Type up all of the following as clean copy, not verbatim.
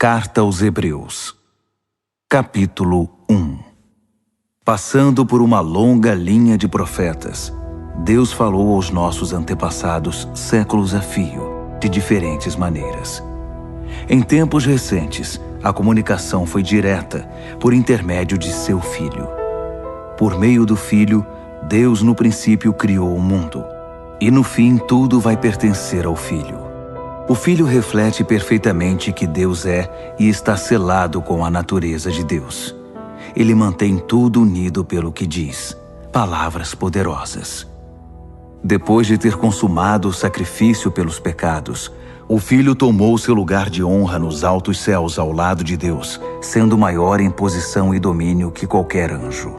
Carta aos Hebreus, capítulo 1. Passando por uma longa linha de profetas, Deus falou aos nossos antepassados séculos a fio, de diferentes maneiras. Em tempos recentes, a comunicação foi direta, por intermédio de seu Filho. Por meio do Filho, Deus no princípio criou o mundo, e no fim tudo vai pertencer ao Filho. O Filho reflete perfeitamente que Deus é e está selado com a natureza de Deus. Ele mantém tudo unido pelo que diz, palavras poderosas. Depois de ter consumado o sacrifício pelos pecados, o Filho tomou seu lugar de honra nos altos céus ao lado de Deus, sendo maior em posição e domínio que qualquer anjo.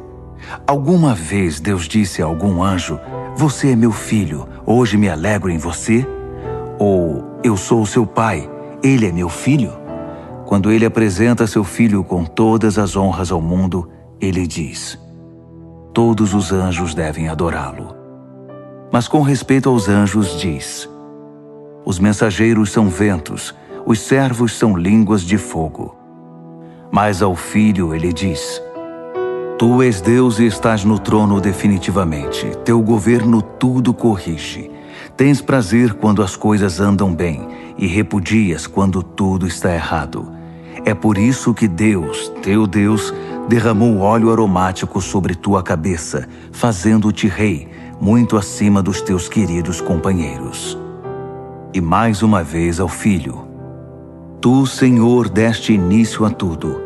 Alguma vez Deus disse a algum anjo: "Você é meu filho, hoje me alegro em você"? Ou "Eu sou o seu pai, ele é meu filho"? Quando ele apresenta seu filho com todas as honras ao mundo, ele diz: "Todos os anjos devem adorá-lo". Mas com respeito aos anjos diz: "Os mensageiros são ventos, os servos são línguas de fogo". Mas ao filho ele diz: "Tu és Deus e estás no trono definitivamente, teu governo tudo corrige. Tens prazer quando as coisas andam bem e repudias quando tudo está errado. É por isso que Deus, teu Deus, derramou óleo aromático sobre tua cabeça, fazendo-te rei, muito acima dos teus queridos companheiros". E mais uma vez ao Filho: "Tu, Senhor, deste início a tudo.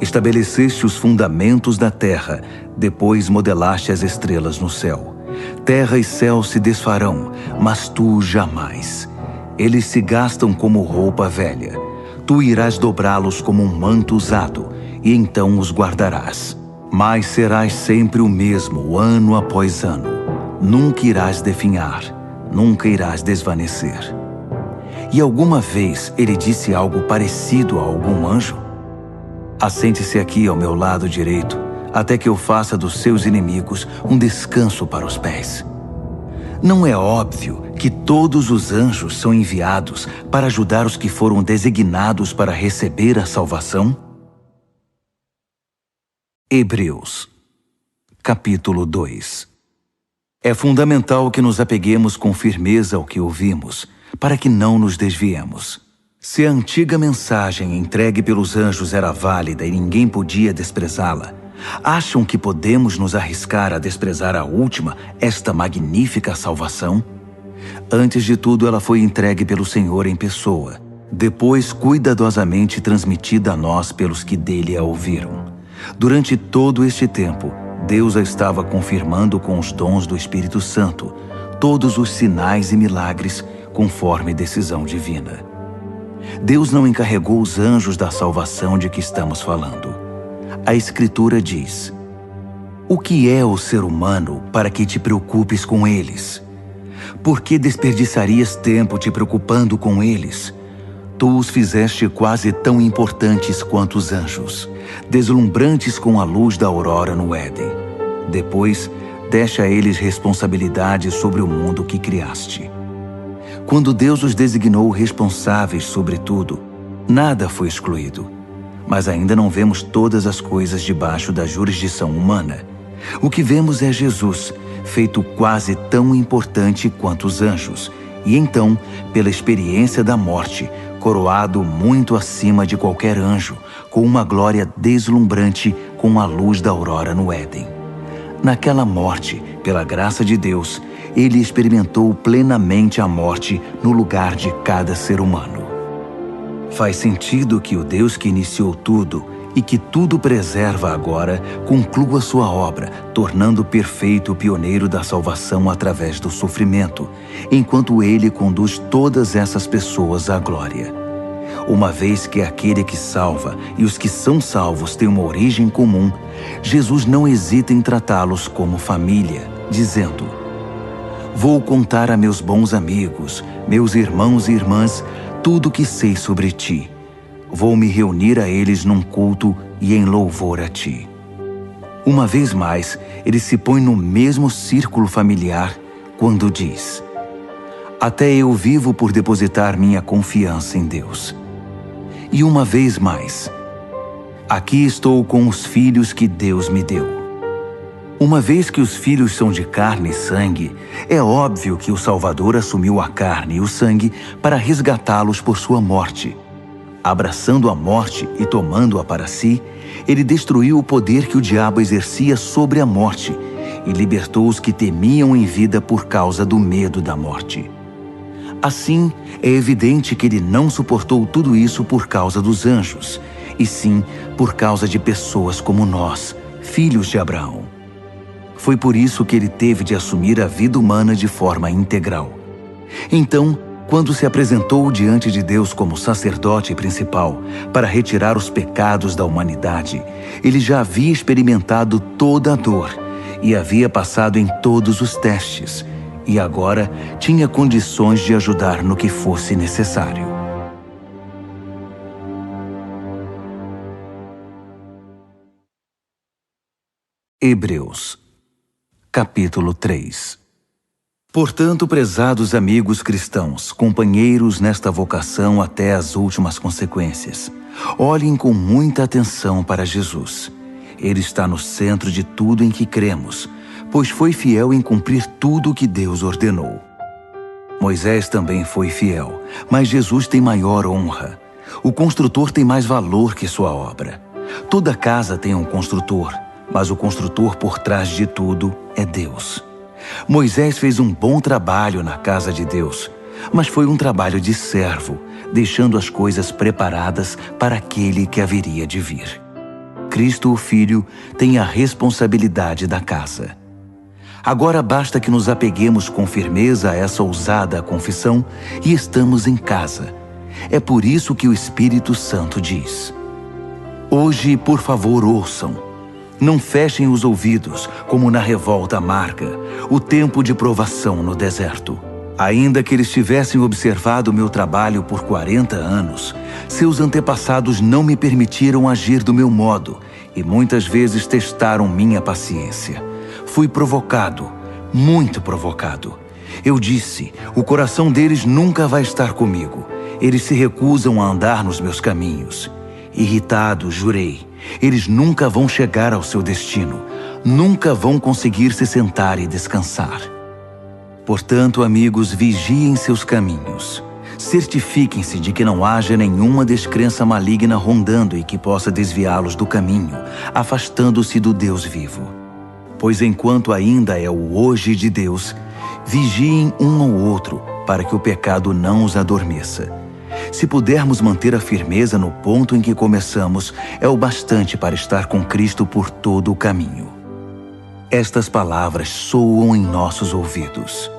Estabeleceste os fundamentos da terra, depois modelaste as estrelas no céu. Terra e céu se desfarão, mas tu jamais. Eles se gastam como roupa velha. Tu irás dobrá-los como um manto usado, e então os guardarás. Mas serás sempre o mesmo, ano após ano. Nunca irás definhar, nunca irás desvanecer". E alguma vez ele disse algo parecido a algum anjo? "Assente-se aqui ao meu lado direito, até que eu faça dos seus inimigos um descanso para os pés". Não é óbvio que todos os anjos são enviados para ajudar os que foram designados para receber a salvação? Hebreus, capítulo 2. É fundamental que nos apeguemos com firmeza ao que ouvimos, para que não nos desviemos. Se a antiga mensagem entregue pelos anjos era válida e ninguém podia desprezá-la, acham que podemos nos arriscar a desprezar a última, esta magnífica salvação? Antes de tudo, ela foi entregue pelo Senhor em pessoa, depois cuidadosamente transmitida a nós pelos que dele a ouviram. Durante todo este tempo, Deus a estava confirmando com os dons do Espírito Santo, todos os sinais e milagres, conforme decisão divina. Deus não encarregou os anjos da salvação de que estamos falando. A Escritura diz: "O que é o ser humano para que te preocupes com eles? Por que desperdiçarias tempo te preocupando com eles? Tu os fizeste quase tão importantes quanto os anjos, deslumbrantes com a luz da aurora no Éden. Depois, deste a eles responsabilidade sobre o mundo que criaste". Quando Deus os designou responsáveis sobre tudo, nada foi excluído. Mas ainda não vemos todas as coisas debaixo da jurisdição humana. O que vemos é Jesus, feito quase tão importante quanto os anjos, e então, pela experiência da morte, coroado muito acima de qualquer anjo, com uma glória deslumbrante com a luz da aurora no Éden. Naquela morte, pela graça de Deus, ele experimentou plenamente a morte no lugar de cada ser humano. Faz sentido que o Deus que iniciou tudo e que tudo preserva agora conclua sua obra, tornando perfeito o pioneiro da salvação através do sofrimento, enquanto ele conduz todas essas pessoas à glória. Uma vez que aquele que salva e os que são salvos têm uma origem comum, Jesus não hesita em tratá-los como família, dizendo: "Vou contar a meus bons amigos, meus irmãos e irmãs, tudo o que sei sobre ti. Vou me reunir a eles num culto e em louvor a ti". Uma vez mais, ele se põe no mesmo círculo familiar quando diz: "Até eu vivo por depositar minha confiança em Deus". E uma vez mais, aqui estou com os filhos que Deus me deu. Uma vez que os filhos são de carne e sangue, é óbvio que o Salvador assumiu a carne e o sangue para resgatá-los por sua morte. Abraçando a morte e tomando-a para si, ele destruiu o poder que o diabo exercia sobre a morte e libertou os que temiam em vida por causa do medo da morte. Assim, é evidente que ele não suportou tudo isso por causa dos anjos, e sim por causa de pessoas como nós, filhos de Abraão. Foi por isso que ele teve de assumir a vida humana de forma integral. Então, quando se apresentou diante de Deus como sacerdote principal para retirar os pecados da humanidade, ele já havia experimentado toda a dor e havia passado em todos os testes, e agora tinha condições de ajudar no que fosse necessário. Hebreus, capítulo 3. Portanto, prezados amigos cristãos, companheiros nesta vocação até as últimas consequências, olhem com muita atenção para Jesus. Ele está no centro de tudo em que cremos, pois foi fiel em cumprir tudo o que Deus ordenou. Moisés também foi fiel, mas Jesus tem maior honra. O construtor tem mais valor que sua obra. Toda casa tem um construtor, mas o construtor por trás de tudo é Deus. Moisés fez um bom trabalho na casa de Deus, mas foi um trabalho de servo, deixando as coisas preparadas para aquele que haveria de vir. Cristo, o Filho, tem a responsabilidade da casa. Agora basta que nos apeguemos com firmeza a essa ousada confissão e estamos em casa. É por isso que o Espírito Santo diz: hoje, por favor, ouçam. Não fechem os ouvidos, como na revolta amarga, o tempo de provação no deserto. Ainda que eles tivessem observado meu trabalho por 40 anos, seus antepassados não me permitiram agir do meu modo e muitas vezes testaram minha paciência. Fui provocado, muito provocado. Eu disse, o coração deles nunca vai estar comigo. Eles se recusam a andar nos meus caminhos. Irritado, jurei, eles nunca vão chegar ao seu destino, nunca vão conseguir se sentar e descansar. Portanto, amigos, vigiem seus caminhos. Certifiquem-se de que não haja nenhuma descrença maligna rondando e que possa desviá-los do caminho, afastando-se do Deus vivo. Pois enquanto ainda é o hoje de Deus, vigiem um ao outro para que o pecado não os adormeça. Se pudermos manter a firmeza no ponto em que começamos, é o bastante para estar com Cristo por todo o caminho. Estas palavras soam em nossos ouvidos.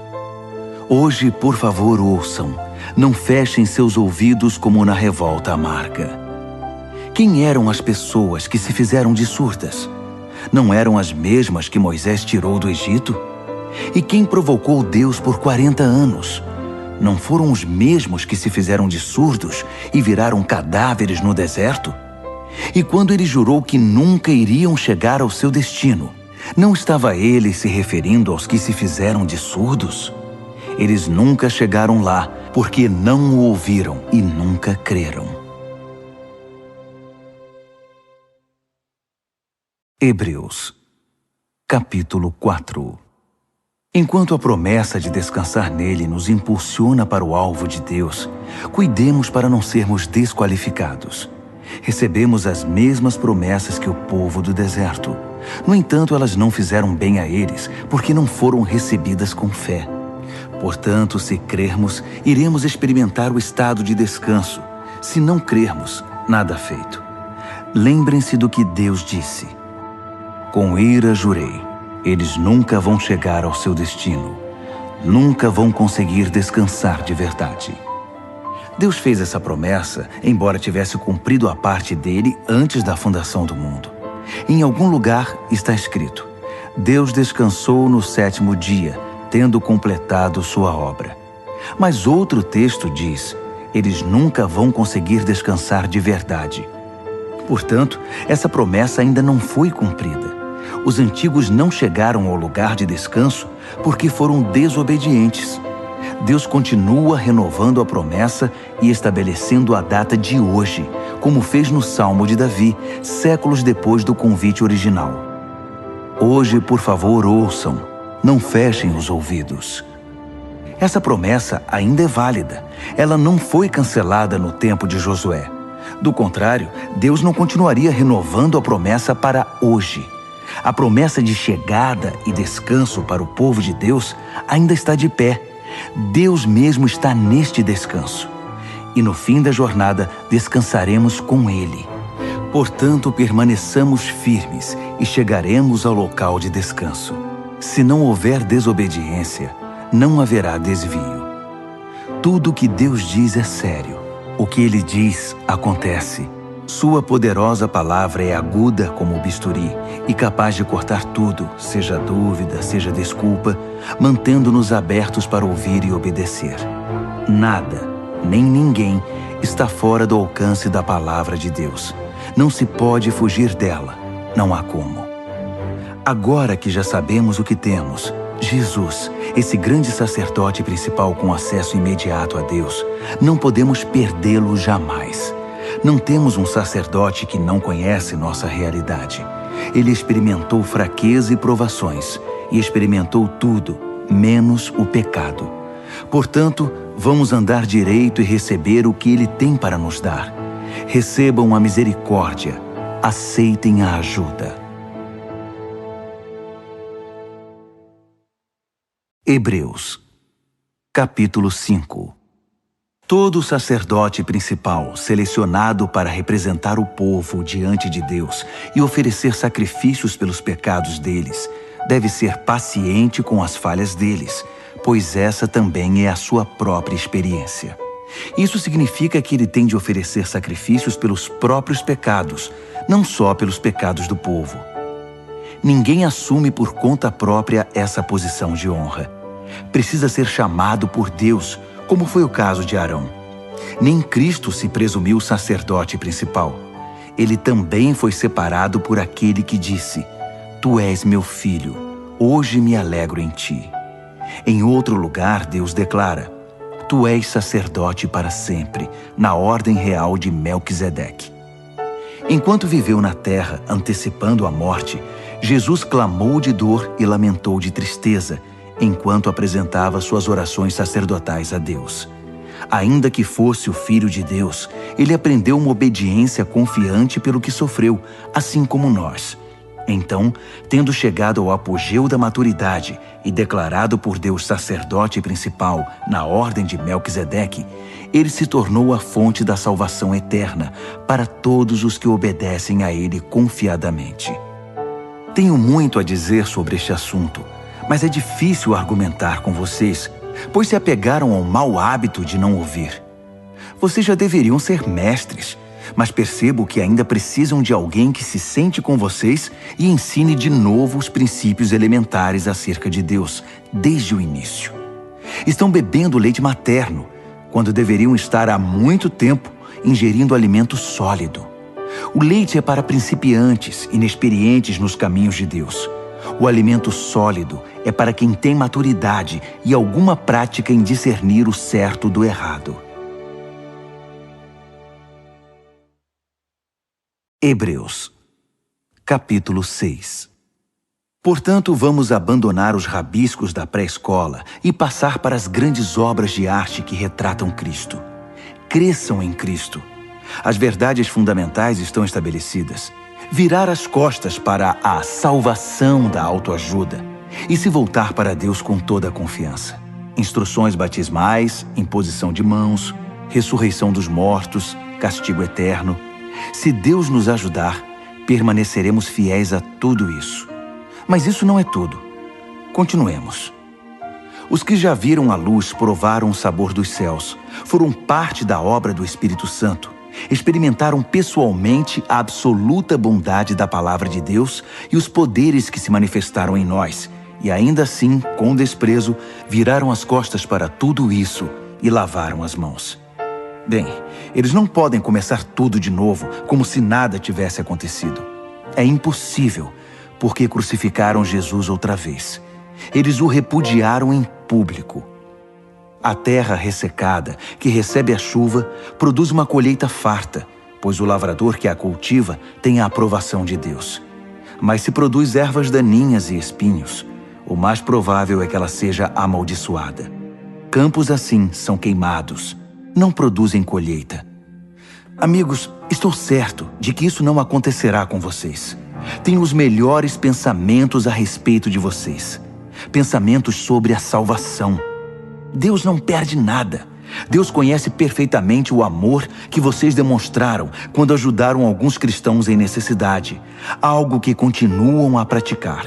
Hoje, por favor, ouçam. Não fechem seus ouvidos como na revolta amarga. Quem eram as pessoas que se fizeram de surdas? Não eram as mesmas que Moisés tirou do Egito? E quem provocou Deus por 40 anos? Não foram os mesmos que se fizeram de surdos e viraram cadáveres no deserto? E quando ele jurou que nunca iriam chegar ao seu destino, não estava ele se referindo aos que se fizeram de surdos? Eles nunca chegaram lá porque não o ouviram e nunca creram. Hebreus, capítulo 4. Enquanto a promessa de descansar nele nos impulsiona para o alvo de Deus, cuidemos para não sermos desqualificados. Recebemos as mesmas promessas que o povo do deserto. No entanto, elas não fizeram bem a eles, porque não foram recebidas com fé. Portanto, se crermos, iremos experimentar o estado de descanso. Se não crermos, nada feito. Lembrem-se do que Deus disse. Com ira jurei. Eles nunca vão chegar ao seu destino. Nunca vão conseguir descansar de verdade. Deus fez essa promessa, embora tivesse cumprido a parte dele antes da fundação do mundo. Em algum lugar está escrito: Deus descansou no 7º dia, tendo completado sua obra. Mas outro texto diz: eles nunca vão conseguir descansar de verdade. Portanto, essa promessa ainda não foi cumprida. Os antigos não chegaram ao lugar de descanso porque foram desobedientes. Deus continua renovando a promessa e estabelecendo a data de hoje, como fez no Salmo de Davi, séculos depois do convite original. Hoje, por favor, ouçam, não fechem os ouvidos. Essa promessa ainda é válida. Ela não foi cancelada no tempo de Josué. Do contrário, Deus não continuaria renovando a promessa para hoje. A promessa de chegada e descanso para o povo de Deus ainda está de pé. Deus mesmo está neste descanso. E no fim da jornada, descansaremos com Ele. Portanto, permaneçamos firmes e chegaremos ao local de descanso. Se não houver desobediência, não haverá desvio. Tudo o que Deus diz é sério. O que Ele diz, acontece. Sua poderosa palavra é aguda como o bisturi e capaz de cortar tudo, seja dúvida, seja desculpa, mantendo-nos abertos para ouvir e obedecer. Nada, nem ninguém, está fora do alcance da palavra de Deus. Não se pode fugir dela, não há como. Agora que já sabemos o que temos, Jesus, esse grande sacerdote principal com acesso imediato a Deus, não podemos perdê-lo jamais. Não temos um sacerdote que não conhece nossa realidade. Ele experimentou fraqueza e provações, e experimentou tudo, menos o pecado. Portanto, vamos andar direito e receber o que Ele tem para nos dar. Recebam a misericórdia, aceitem a ajuda. Hebreus, capítulo 5. Todo sacerdote principal, selecionado para representar o povo diante de Deus e oferecer sacrifícios pelos pecados deles, deve ser paciente com as falhas deles, pois essa também é a sua própria experiência. Isso significa que ele tem de oferecer sacrifícios pelos próprios pecados, não só pelos pecados do povo. Ninguém assume por conta própria essa posição de honra. Precisa ser chamado por Deus, como foi o caso de Arão. Nem Cristo se presumiu sacerdote principal. Ele também foi separado por aquele que disse: Tu és meu filho, hoje me alegro em ti. Em outro lugar, Deus declara: Tu és sacerdote para sempre, na ordem real de Melquisedeque. Enquanto viveu na terra, antecipando a morte, Jesus clamou de dor e lamentou de tristeza, enquanto apresentava suas orações sacerdotais a Deus. Ainda que fosse o Filho de Deus, ele aprendeu uma obediência confiante pelo que sofreu, assim como nós. Então, tendo chegado ao apogeu da maturidade e declarado por Deus sacerdote principal na ordem de Melquisedeque, ele se tornou a fonte da salvação eterna para todos os que obedecem a ele confiadamente. Tenho muito a dizer sobre este assunto, mas é difícil argumentar com vocês, pois se apegaram ao mau hábito de não ouvir. Vocês já deveriam ser mestres, mas percebo que ainda precisam de alguém que se sente com vocês e ensine de novo os princípios elementares acerca de Deus, desde o início. Estão bebendo leite materno, quando deveriam estar há muito tempo ingerindo alimento sólido. O leite é para principiantes, inexperientes nos caminhos de Deus. O alimento sólido é para quem tem maturidade e alguma prática em discernir o certo do errado. Hebreus, capítulo 6. Portanto, vamos abandonar os rabiscos da pré-escola e passar para as grandes obras de arte que retratam Cristo. Cresçam em Cristo. As verdades fundamentais estão estabelecidas. Virar as costas para a salvação da autoajuda e se voltar para Deus com toda a confiança. Instruções batismais, imposição de mãos, ressurreição dos mortos, castigo eterno. Se Deus nos ajudar, permaneceremos fiéis a tudo isso. Mas isso não é tudo. Continuemos. Os que já viram a luz provaram o sabor dos céus, foram parte da obra do Espírito Santo, experimentaram pessoalmente a absoluta bondade da palavra de Deus e os poderes que se manifestaram em nós, e ainda assim, com desprezo, viraram as costas para tudo isso e lavaram as mãos. Bem, eles não podem começar tudo de novo, como se nada tivesse acontecido. É impossível, porque crucificaram Jesus outra vez. Eles o repudiaram em público. A terra ressecada, que recebe a chuva, produz uma colheita farta, pois o lavrador que a cultiva tem a aprovação de Deus. Mas se produz ervas daninhas e espinhos, o mais provável é que ela seja amaldiçoada. Campos assim são queimados, não produzem colheita. Amigos, estou certo de que isso não acontecerá com vocês. Tenho os melhores pensamentos a respeito de vocês. Pensamentos sobre a salvação. Deus não perde nada. Deus conhece perfeitamente o amor que vocês demonstraram quando ajudaram alguns cristãos em necessidade, algo que continuam a praticar.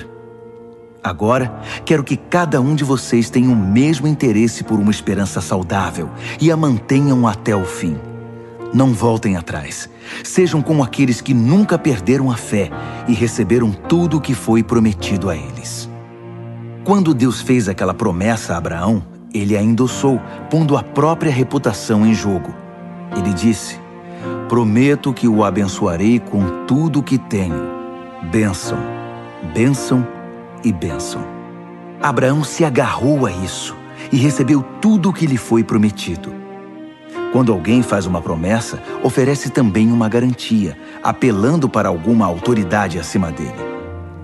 Agora, quero que cada um de vocês tenha o mesmo interesse por uma esperança saudável e a mantenham até o fim. Não voltem atrás. Sejam como aqueles que nunca perderam a fé e receberam tudo o que foi prometido a eles. Quando Deus fez aquela promessa a Abraão, ele a endossou, pondo a própria reputação em jogo. Ele disse: prometo que o abençoarei com tudo o que tenho. Bênção, bênção e bênção. Abraão se agarrou a isso e recebeu tudo o que lhe foi prometido. Quando alguém faz uma promessa, oferece também uma garantia, apelando para alguma autoridade acima dele.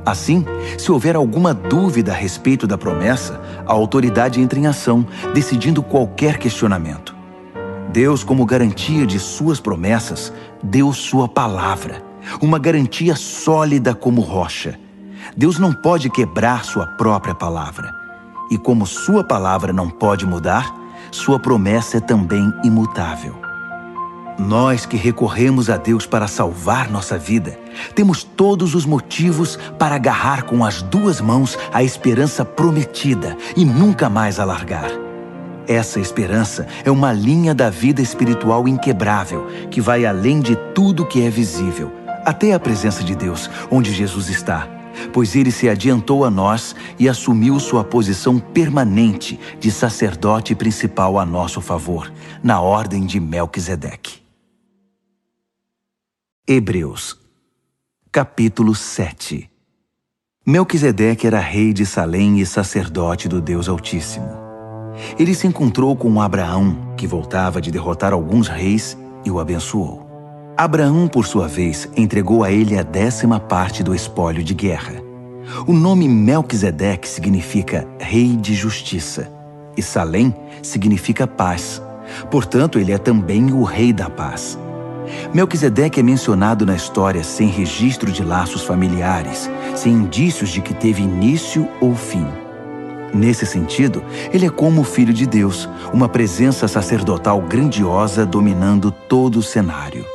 Assim, se houver alguma dúvida a respeito da promessa, a autoridade entra em ação, decidindo qualquer questionamento. Deus, como garantia de suas promessas, deu sua palavra, uma garantia sólida como rocha. Deus não pode quebrar sua própria palavra. E como sua palavra não pode mudar, sua promessa é também imutável. Nós que recorremos a Deus para salvar nossa vida, temos todos os motivos para agarrar com as duas mãos a esperança prometida e nunca mais a largar. Essa esperança é uma linha da vida espiritual inquebrável que vai além de tudo que é visível, até a presença de Deus, onde Jesus está, pois ele se adiantou a nós e assumiu sua posição permanente de sacerdote principal a nosso favor, na ordem de Melquisedeque. Hebreus, capítulo 7. Melquisedeque era rei de Salém e sacerdote do Deus Altíssimo. Ele se encontrou com Abraão, que voltava de derrotar alguns reis, e o abençoou. Abraão, por sua vez, entregou a ele a 10ª parte do espólio de guerra. O nome Melquisedeque significa rei de justiça, e Salém significa paz. Portanto, ele é também o rei da paz. Melquisedeque é mencionado na história sem registro de laços familiares, sem indícios de que teve início ou fim. Nesse sentido, ele é como o Filho de Deus, uma presença sacerdotal grandiosa dominando todo o cenário.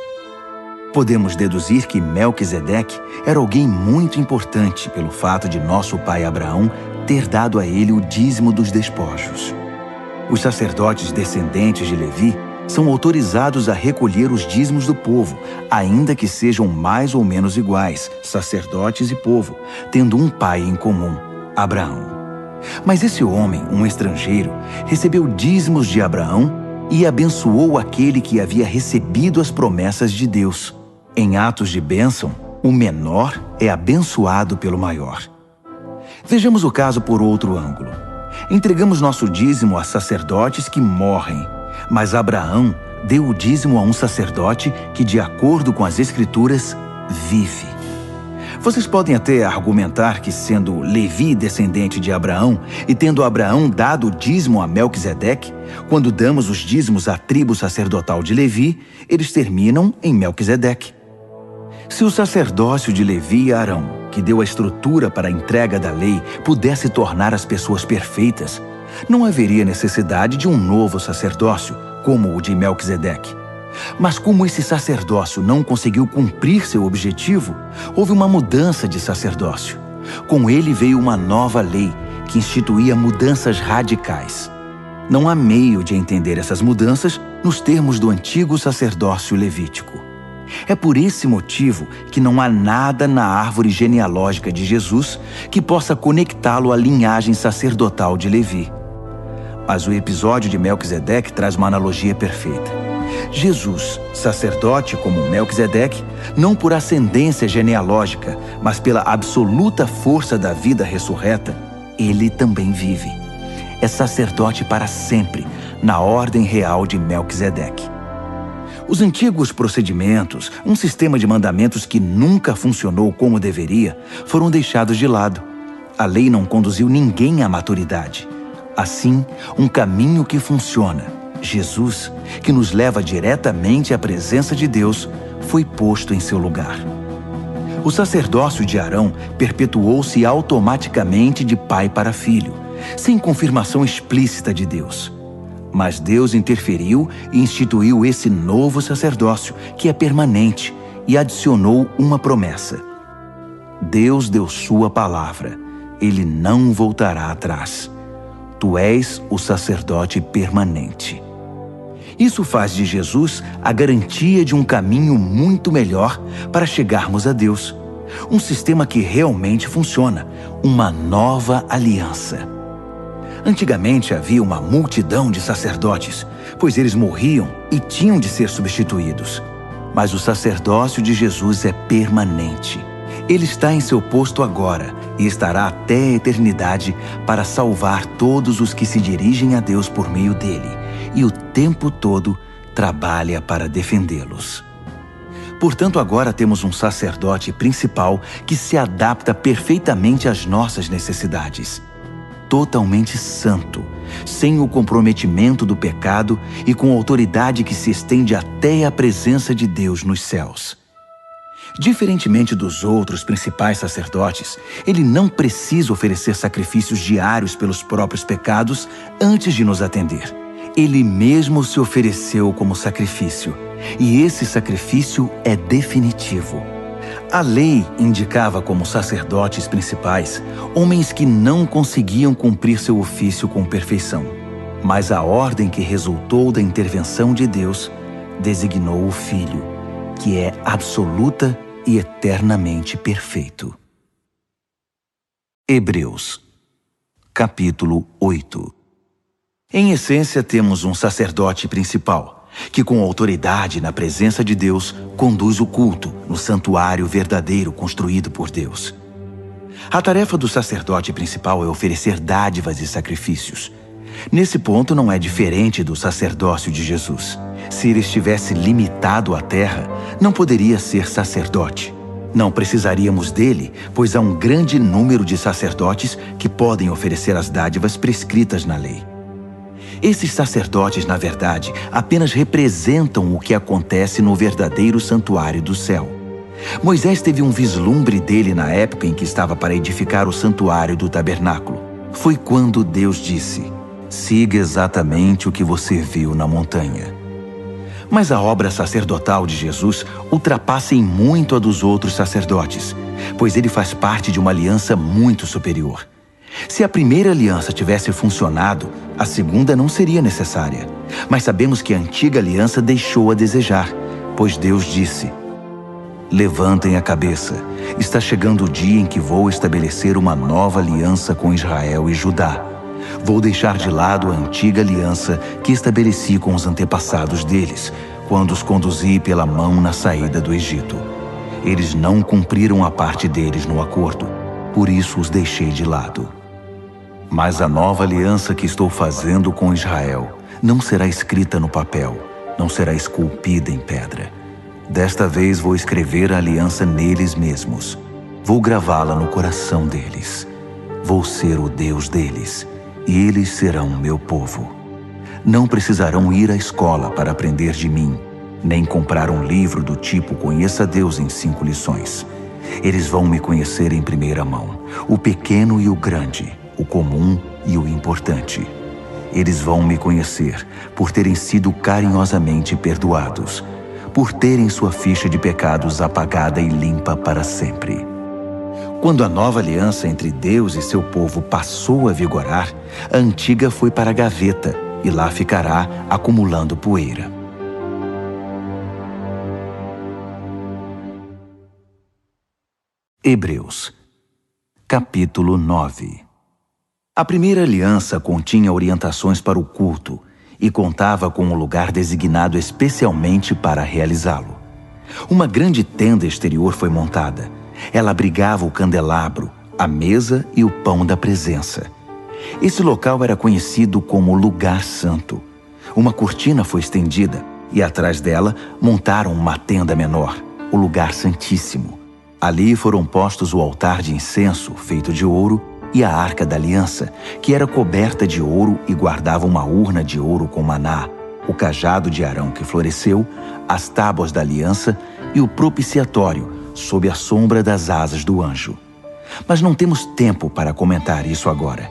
Podemos deduzir que Melquisedeque era alguém muito importante pelo fato de nosso pai Abraão ter dado a ele o dízimo dos despojos. Os sacerdotes descendentes de Levi são autorizados a recolher os dízimos do povo, ainda que sejam mais ou menos iguais, sacerdotes e povo, tendo um pai em comum, Abraão. Mas esse homem, um estrangeiro, recebeu dízimos de Abraão e abençoou aquele que havia recebido as promessas de Deus. Em atos de bênção, o menor é abençoado pelo maior. Vejamos o caso por outro ângulo. Entregamos nosso dízimo a sacerdotes que morrem, mas Abraão deu o dízimo a um sacerdote que, de acordo com as Escrituras, vive. Vocês podem até argumentar que, sendo Levi descendente de Abraão e tendo Abraão dado o dízimo a Melquisedeque, quando damos os dízimos à tribo sacerdotal de Levi, eles terminam em Melquisedeque. Se o sacerdócio de Levi e Arão, que deu a estrutura para a entrega da lei, pudesse tornar as pessoas perfeitas, não haveria necessidade de um novo sacerdócio, como o de Melquisedeque. Mas como esse sacerdócio não conseguiu cumprir seu objetivo, houve uma mudança de sacerdócio. Com ele veio uma nova lei, que instituía mudanças radicais. Não há meio de entender essas mudanças nos termos do antigo sacerdócio levítico. É por esse motivo que não há nada na árvore genealógica de Jesus que possa conectá-lo à linhagem sacerdotal de Levi. Mas o episódio de Melquisedeque traz uma analogia perfeita. Jesus, sacerdote como Melquisedeque, não por ascendência genealógica, mas pela absoluta força da vida ressurreta, ele também vive. É sacerdote para sempre, na ordem real de Melquisedeque. Os antigos procedimentos, um sistema de mandamentos que nunca funcionou como deveria, foram deixados de lado. A lei não conduziu ninguém à maturidade. Assim, um caminho que funciona, Jesus, que nos leva diretamente à presença de Deus, foi posto em seu lugar. O sacerdócio de Arão perpetuou-se automaticamente de pai para filho, sem confirmação explícita de Deus. Mas Deus interferiu e instituiu esse novo sacerdócio, que é permanente, e adicionou uma promessa. Deus deu sua palavra, ele não voltará atrás. Tu és o sacerdote permanente. Isso faz de Jesus a garantia de um caminho muito melhor para chegarmos a Deus. Um sistema que realmente funciona, uma nova aliança. Antigamente havia uma multidão de sacerdotes, pois eles morriam e tinham de ser substituídos. Mas o sacerdócio de Jesus é permanente. Ele está em seu posto agora e estará até a eternidade para salvar todos os que se dirigem a Deus por meio dele, e o tempo todo trabalha para defendê-los. Portanto, agora temos um sacerdote principal que se adapta perfeitamente às nossas necessidades. Totalmente santo, sem o comprometimento do pecado e com autoridade que se estende até a presença de Deus nos céus. Diferentemente dos outros principais sacerdotes, ele não precisa oferecer sacrifícios diários pelos próprios pecados antes de nos atender. Ele mesmo se ofereceu como sacrifício, e esse sacrifício é definitivo. A lei indicava como sacerdotes principais homens que não conseguiam cumprir seu ofício com perfeição. Mas a ordem que resultou da intervenção de Deus designou o Filho, que é absoluta e eternamente perfeito. Hebreus, capítulo 8. Em essência, temos um sacerdote principal, que com autoridade na presença de Deus conduz o culto no santuário verdadeiro construído por Deus. A tarefa do sacerdote principal é oferecer dádivas e sacrifícios. Nesse ponto não é diferente do sacerdócio de Jesus. Se ele estivesse limitado à terra, não poderia ser sacerdote. Não precisaríamos dele, pois há um grande número de sacerdotes que podem oferecer as dádivas prescritas na lei. Esses sacerdotes, na verdade, apenas representam o que acontece no verdadeiro santuário do céu. Moisés teve um vislumbre dele na época em que estava para edificar o santuário do tabernáculo. Foi quando Deus disse: siga exatamente o que você viu na montanha. Mas a obra sacerdotal de Jesus ultrapassa em muito a dos outros sacerdotes, pois ele faz parte de uma aliança muito superior. Se a primeira aliança tivesse funcionado, a segunda não seria necessária. Mas sabemos que a antiga aliança deixou a desejar, pois Deus disse: levantem a cabeça, está chegando o dia em que vou estabelecer uma nova aliança com Israel e Judá. Vou deixar de lado a antiga aliança que estabeleci com os antepassados deles, quando os conduzi pela mão na saída do Egito. Eles não cumpriram a parte deles no acordo, por isso os deixei de lado. Mas a nova aliança que estou fazendo com Israel não será escrita no papel, não será esculpida em pedra. Desta vez vou escrever a aliança neles mesmos. Vou gravá-la no coração deles. Vou ser o Deus deles, e eles serão meu povo. Não precisarão ir à escola para aprender de mim, nem comprar um livro do tipo Conheça Deus em 5 lições. Eles vão me conhecer em primeira mão, o pequeno e o grande, o comum e o importante. Eles vão me conhecer por terem sido carinhosamente perdoados, por terem sua ficha de pecados apagada e limpa para sempre. Quando a nova aliança entre Deus e seu povo passou a vigorar, a antiga foi para a gaveta e lá ficará acumulando poeira. Hebreus, capítulo 9. A primeira aliança continha orientações para o culto e contava com um lugar designado especialmente para realizá-lo. Uma grande tenda exterior foi montada. Ela abrigava o candelabro, a mesa e o pão da presença. Esse local era conhecido como Lugar Santo. Uma cortina foi estendida e atrás dela montaram uma tenda menor, o lugar santíssimo. Ali foram postos o altar de incenso, feito de ouro, e a arca da aliança, que era coberta de ouro e guardava uma urna de ouro com maná, o cajado de Arão que floresceu, as tábuas da aliança e o propiciatório, sob a sombra das asas do anjo. Mas não temos tempo para comentar isso agora.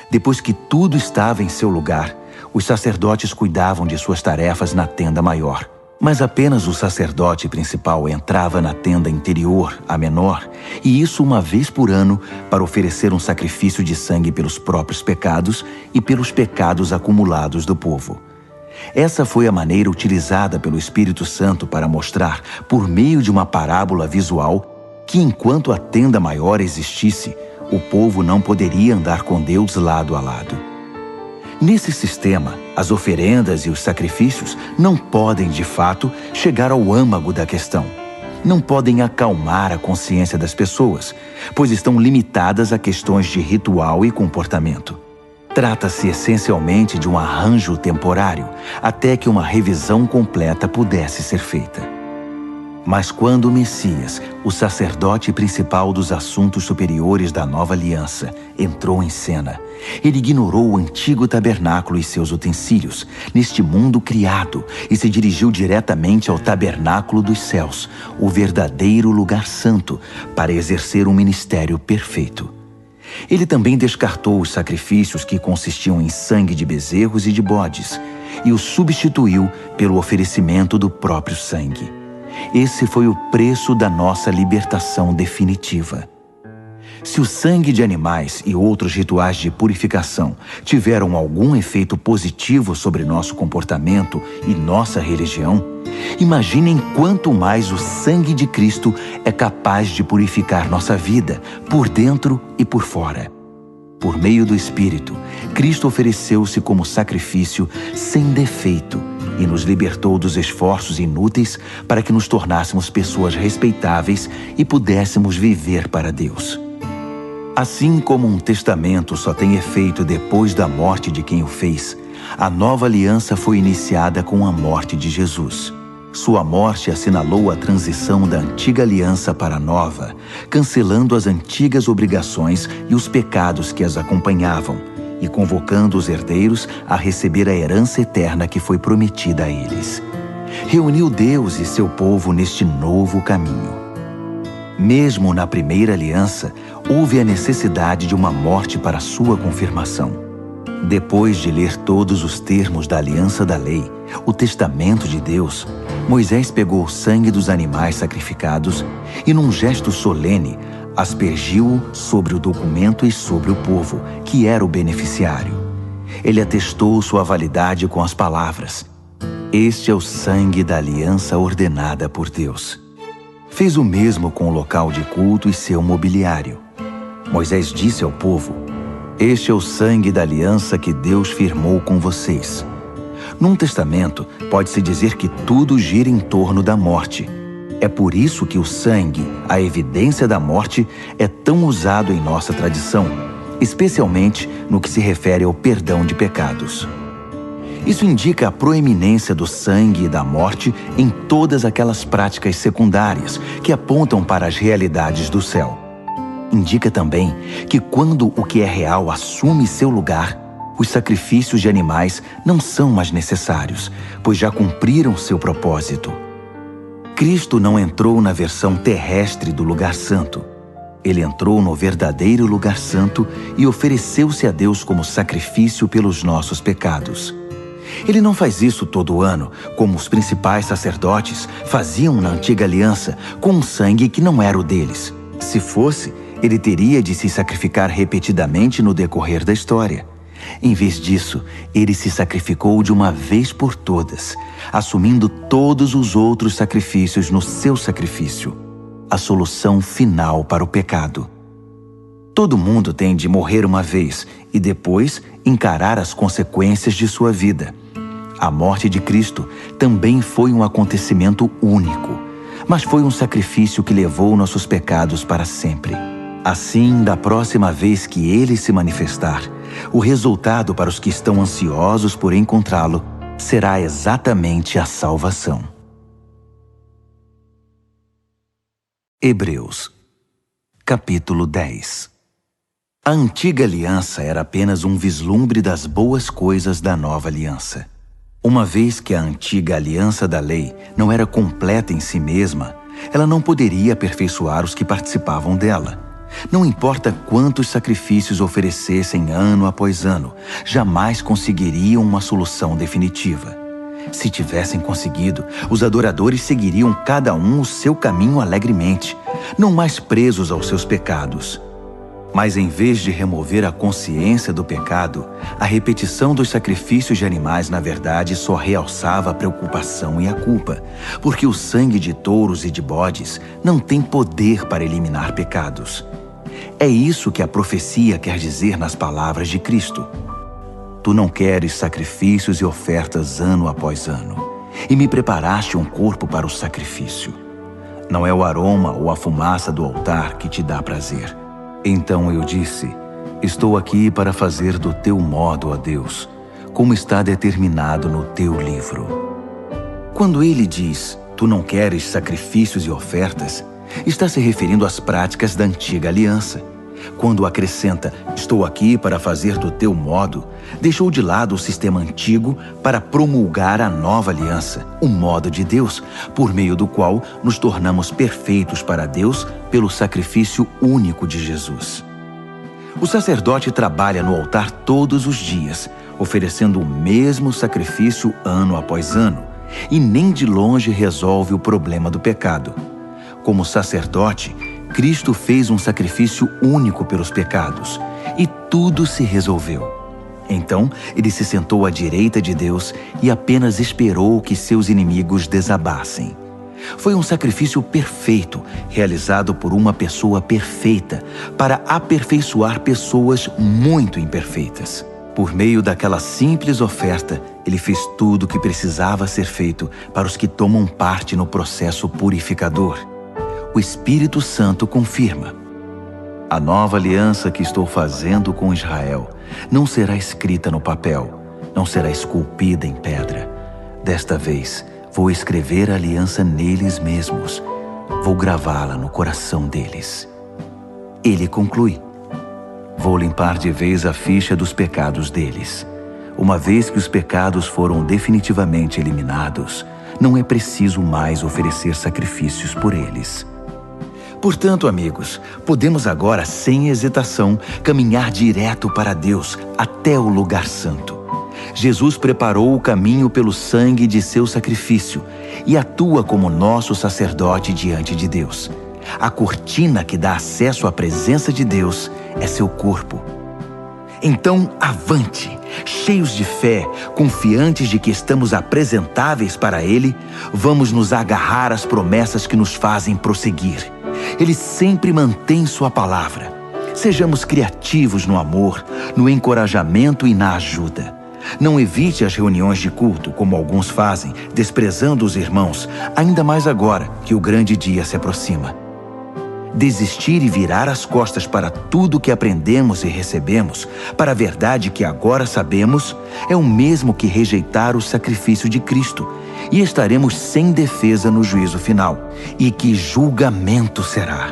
Depois que tudo estava em seu lugar, os sacerdotes cuidavam de suas tarefas na tenda maior. Mas apenas o sacerdote principal entrava na tenda interior, a menor, e isso uma vez por ano, para oferecer um sacrifício de sangue pelos próprios pecados e pelos pecados acumulados do povo. Essa foi a maneira utilizada pelo Espírito Santo para mostrar, por meio de uma parábola visual, que enquanto a tenda maior existisse, o povo não poderia andar com Deus lado a lado. Nesse sistema, as oferendas e os sacrifícios não podem, de fato, chegar ao âmago da questão. Não podem acalmar a consciência das pessoas, pois estão limitadas a questões de ritual e comportamento. Trata-se essencialmente de um arranjo temporário, até que uma revisão completa pudesse ser feita. Mas quando o Messias, o sacerdote principal dos assuntos superiores da nova aliança, entrou em cena, ele ignorou o antigo tabernáculo e seus utensílios, neste mundo criado, e se dirigiu diretamente ao tabernáculo dos céus, o verdadeiro lugar santo, para exercer um ministério perfeito. Ele também descartou os sacrifícios que consistiam em sangue de bezerros e de bodes, e os substituiu pelo oferecimento do próprio sangue. Esse foi o preço da nossa libertação definitiva. Se o sangue de animais e outros rituais de purificação tiveram algum efeito positivo sobre nosso comportamento e nossa religião, imaginem quanto mais o sangue de Cristo é capaz de purificar nossa vida, por dentro e por fora. Por meio do Espírito, Cristo ofereceu-se como sacrifício sem defeito e nos libertou dos esforços inúteis para que nos tornássemos pessoas respeitáveis e pudéssemos viver para Deus. Assim como um testamento só tem efeito depois da morte de quem o fez, a nova aliança foi iniciada com a morte de Jesus. Sua morte assinalou a transição da antiga aliança para a nova, cancelando as antigas obrigações e os pecados que as acompanhavam, e convocando os herdeiros a receber a herança eterna que foi prometida a eles. Reuniu Deus e seu povo neste novo caminho. Mesmo na primeira aliança, houve a necessidade de uma morte para sua confirmação. Depois de ler todos os termos da aliança da lei, o testamento de Deus, Moisés pegou o sangue dos animais sacrificados e, num gesto solene, aspergiu-o sobre o documento e sobre o povo, que era o beneficiário. Ele atestou sua validade com as palavras: "Este é o sangue da aliança ordenada por Deus." Fez o mesmo com o local de culto e seu mobiliário. Moisés disse ao povo: "Este é o sangue da aliança que Deus firmou com vocês." Num testamento, pode-se dizer que tudo gira em torno da morte. É por isso que o sangue, a evidência da morte, é tão usado em nossa tradição, especialmente no que se refere ao perdão de pecados. Isso indica a proeminência do sangue e da morte em todas aquelas práticas secundárias que apontam para as realidades do céu. Indica também que quando o que é real assume seu lugar, os sacrifícios de animais não são mais necessários, pois já cumpriram seu propósito. Cristo não entrou na versão terrestre do lugar santo. Ele entrou no verdadeiro lugar santo e ofereceu-se a Deus como sacrifício pelos nossos pecados. Ele não faz isso todo ano, como os principais sacerdotes faziam na antiga aliança, com um sangue que não era o deles. Se fosse, ele teria de se sacrificar repetidamente no decorrer da história. Em vez disso, ele se sacrificou de uma vez por todas, assumindo todos os outros sacrifícios no seu sacrifício, a solução final para o pecado. Todo mundo tem de morrer uma vez e depois encarar as consequências de sua vida. A morte de Cristo também foi um acontecimento único, mas foi um sacrifício que levou nossos pecados para sempre. Assim, da próxima vez que ele se manifestar, o resultado para os que estão ansiosos por encontrá-lo será exatamente a salvação. Hebreus, capítulo 10. A antiga aliança era apenas um vislumbre das boas coisas da nova aliança. Uma vez que a antiga aliança da lei não era completa em si mesma, ela não poderia aperfeiçoar os que participavam dela. Não importa quantos sacrifícios oferecessem ano após ano, jamais conseguiriam uma solução definitiva. Se tivessem conseguido, os adoradores seguiriam cada um o seu caminho alegremente, não mais presos aos seus pecados. Mas em vez de remover a consciência do pecado, a repetição dos sacrifícios de animais, na verdade, só realçava a preocupação e a culpa, porque o sangue de touros e de bodes não tem poder para eliminar pecados. É isso que a profecia quer dizer nas palavras de Cristo. Tu não queres sacrifícios e ofertas ano após ano, e me preparaste um corpo para o sacrifício. Não é o aroma ou a fumaça do altar que te dá prazer. Então eu disse, estou aqui para fazer do teu modo, ó Deus, como está determinado no teu livro. Quando ele diz, tu não queres sacrifícios e ofertas, está se referindo às práticas da antiga aliança. Quando acrescenta, estou aqui para fazer do teu modo, deixou de lado o sistema antigo para promulgar a nova aliança, o modo de Deus, por meio do qual nos tornamos perfeitos para Deus pelo sacrifício único de Jesus. O sacerdote trabalha no altar todos os dias, oferecendo o mesmo sacrifício ano após ano, e nem de longe resolve o problema do pecado. Como sacerdote, Cristo fez um sacrifício único pelos pecados, e tudo se resolveu. Então, ele se sentou à direita de Deus e apenas esperou que seus inimigos desabassem. Foi um sacrifício perfeito, realizado por uma pessoa perfeita, para aperfeiçoar pessoas muito imperfeitas. Por meio daquela simples oferta, ele fez tudo o que precisava ser feito para os que tomam parte no processo purificador. O Espírito Santo confirma. A nova aliança que estou fazendo com Israel não será escrita no papel, não será esculpida em pedra. Desta vez, vou escrever a aliança neles mesmos. Vou gravá-la no coração deles. Ele conclui. Vou limpar de vez a ficha dos pecados deles. Uma vez que os pecados foram definitivamente eliminados, não é preciso mais oferecer sacrifícios por eles. Portanto, amigos, podemos agora, sem hesitação, caminhar direto para Deus, até o lugar santo. Jesus preparou o caminho pelo sangue de seu sacrifício e atua como nosso sacerdote diante de Deus. A cortina que dá acesso à presença de Deus é seu corpo. Então, avante, cheios de fé, confiantes de que estamos apresentáveis para Ele, vamos nos agarrar às promessas que nos fazem prosseguir. Ele sempre mantém sua palavra. Sejamos criativos no amor, no encorajamento e na ajuda. Não evite as reuniões de culto, como alguns fazem, desprezando os irmãos, ainda mais agora que o grande dia se aproxima. Desistir e virar as costas para tudo que aprendemos e recebemos, para a verdade que agora sabemos, é o mesmo que rejeitar o sacrifício de Cristo, e estaremos sem defesa no juízo final. E que julgamento será!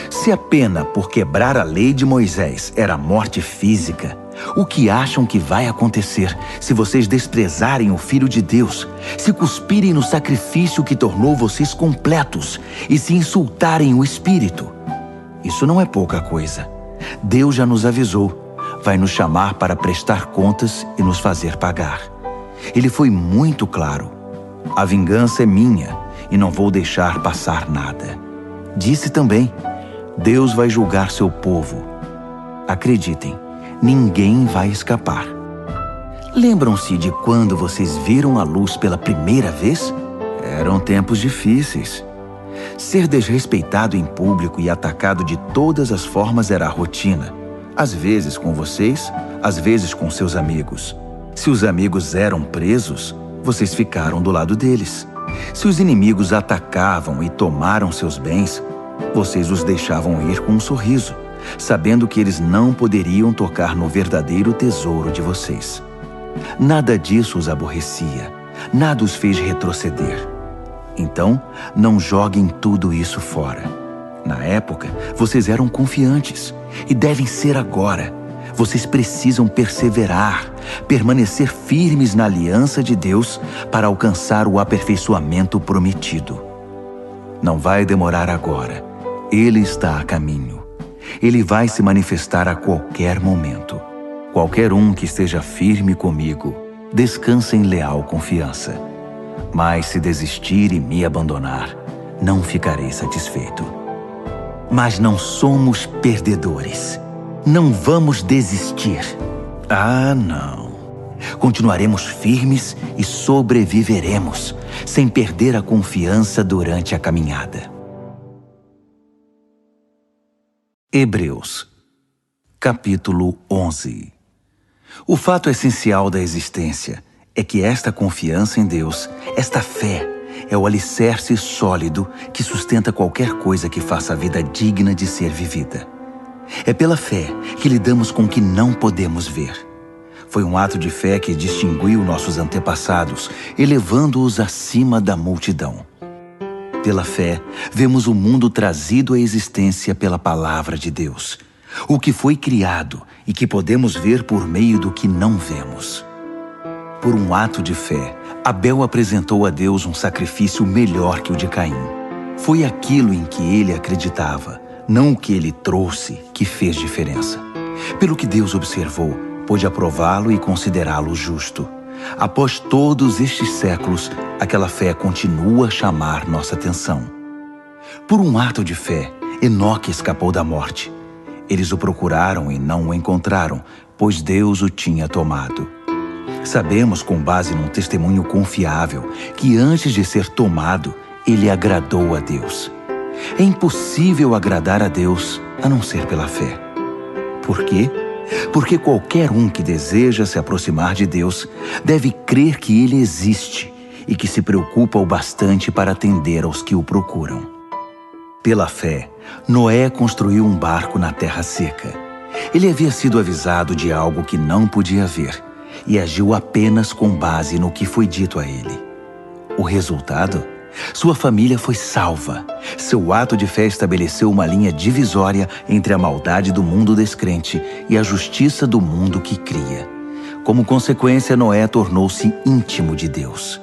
Se a pena por quebrar a lei de Moisés era a morte física, o que acham que vai acontecer se vocês desprezarem o Filho de Deus, se cuspirem no sacrifício que tornou vocês completos e se insultarem o Espírito? Isso não é pouca coisa. Deus já nos avisou. Vai nos chamar para prestar contas e nos fazer pagar. Ele foi muito claro. A vingança é minha e não vou deixar passar nada. Disse também, Deus vai julgar seu povo. Acreditem, ninguém vai escapar. Lembram-se de quando vocês viram a luz pela primeira vez? Eram tempos difíceis. Ser desrespeitado em público e atacado de todas as formas era a rotina. Às vezes com vocês, às vezes com seus amigos. Se os amigos eram presos, vocês ficaram do lado deles. Se os inimigos atacavam e tomaram seus bens, vocês os deixavam ir com um sorriso, sabendo que eles não poderiam tocar no verdadeiro tesouro de vocês. Nada disso os aborrecia, nada os fez retroceder. Então, não joguem tudo isso fora. Na época, vocês eram confiantes e devem ser agora. Vocês precisam perseverar, permanecer firmes na aliança de Deus para alcançar o aperfeiçoamento prometido. Não vai demorar agora. Ele está a caminho. Ele vai se manifestar a qualquer momento. Qualquer um que esteja firme comigo, descansa em leal confiança. Mas se desistir e me abandonar, não ficarei satisfeito. Mas não somos perdedores. Não vamos desistir. Ah, não. Continuaremos firmes e sobreviveremos, sem perder a confiança durante a caminhada. Hebreus, capítulo 11. O fato essencial da existência é que esta confiança em Deus, esta fé, é o alicerce sólido que sustenta qualquer coisa que faça a vida digna de ser vivida. É pela fé que lidamos com o que não podemos ver. Foi um ato de fé que distinguiu nossos antepassados, elevando-os acima da multidão. Pela fé, vemos o mundo trazido à existência pela palavra de Deus, o que foi criado e que podemos ver por meio do que não vemos. Por um ato de fé, Abel apresentou a Deus um sacrifício melhor que o de Caim. Foi aquilo em que ele acreditava, não o que ele trouxe, que fez diferença. Pelo que Deus observou, pôde aprová-lo e considerá-lo justo. Após todos estes séculos, aquela fé continua a chamar nossa atenção. Por um ato de fé, Enoque escapou da morte. Eles o procuraram e não o encontraram, pois Deus o tinha tomado. Sabemos, com base num testemunho confiável, que antes de ser tomado, ele agradou a Deus. É impossível agradar a Deus a não ser pela fé. Por quê? Porque qualquer um que deseja se aproximar de Deus deve crer que Ele existe e que se preocupa o bastante para atender aos que o procuram. Pela fé, Noé construiu um barco na terra seca. Ele havia sido avisado de algo que não podia ver e agiu apenas com base no que foi dito a ele. O resultado? Sua família foi salva. Seu ato de fé estabeleceu uma linha divisória entre a maldade do mundo descrente e a justiça do mundo que cria. Como consequência, Noé tornou-se íntimo de Deus.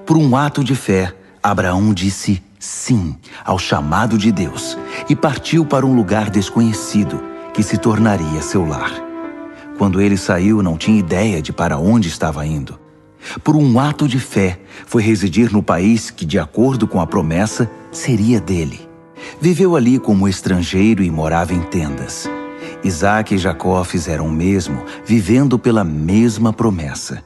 Por um ato de fé, Abraão disse sim ao chamado de Deus e partiu para um lugar desconhecido, que se tornaria seu lar. Quando ele saiu, não tinha ideia de para onde estava indo. Por um ato de fé, foi residir no país que, de acordo com a promessa, seria dele. Viveu ali como estrangeiro e morava em tendas. Isaac e Jacó fizeram o mesmo, vivendo pela mesma promessa.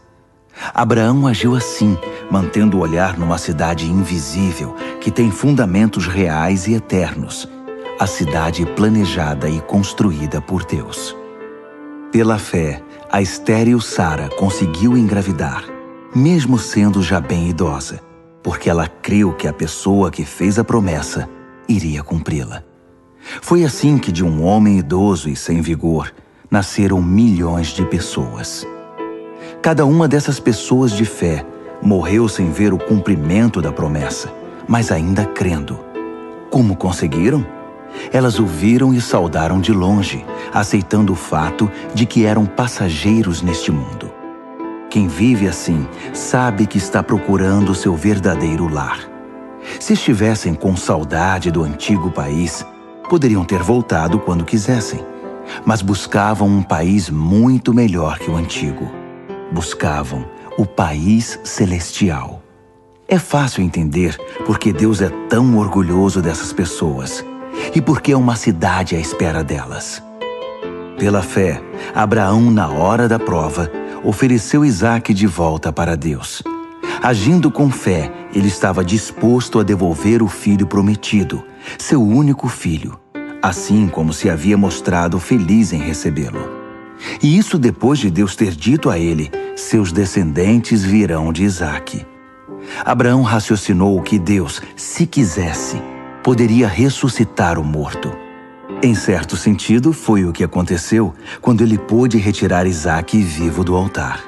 Abraão agiu assim, mantendo o olhar numa cidade invisível, que tem fundamentos reais e eternos. A cidade planejada e construída por Deus. Pela fé, a estéril Sara conseguiu engravidar, mesmo sendo já bem idosa, porque ela creu que a pessoa que fez a promessa iria cumpri-la. Foi assim que de um homem idoso e sem vigor, nasceram milhões de pessoas. Cada uma dessas pessoas de fé morreu sem ver o cumprimento da promessa, mas ainda crendo. Como conseguiram? Elas o viram e saudaram de longe, aceitando o fato de que eram passageiros neste mundo. Quem vive assim sabe que está procurando seu verdadeiro lar. Se estivessem com saudade do antigo país, poderiam ter voltado quando quisessem, mas buscavam um país muito melhor que o antigo. Buscavam o país celestial. É fácil entender porque Deus é tão orgulhoso dessas pessoas e porque é uma cidade à espera delas. Pela fé, Abraão, na hora da prova, ofereceu Isaque de volta para Deus. Agindo com fé, ele estava disposto a devolver o filho prometido, seu único filho, assim como se havia mostrado feliz em recebê-lo. E isso depois de Deus ter dito a ele: seus descendentes virão de Isaque. Abraão raciocinou que Deus, se quisesse, poderia ressuscitar o morto. Em certo sentido, foi o que aconteceu quando ele pôde retirar Isaque vivo do altar.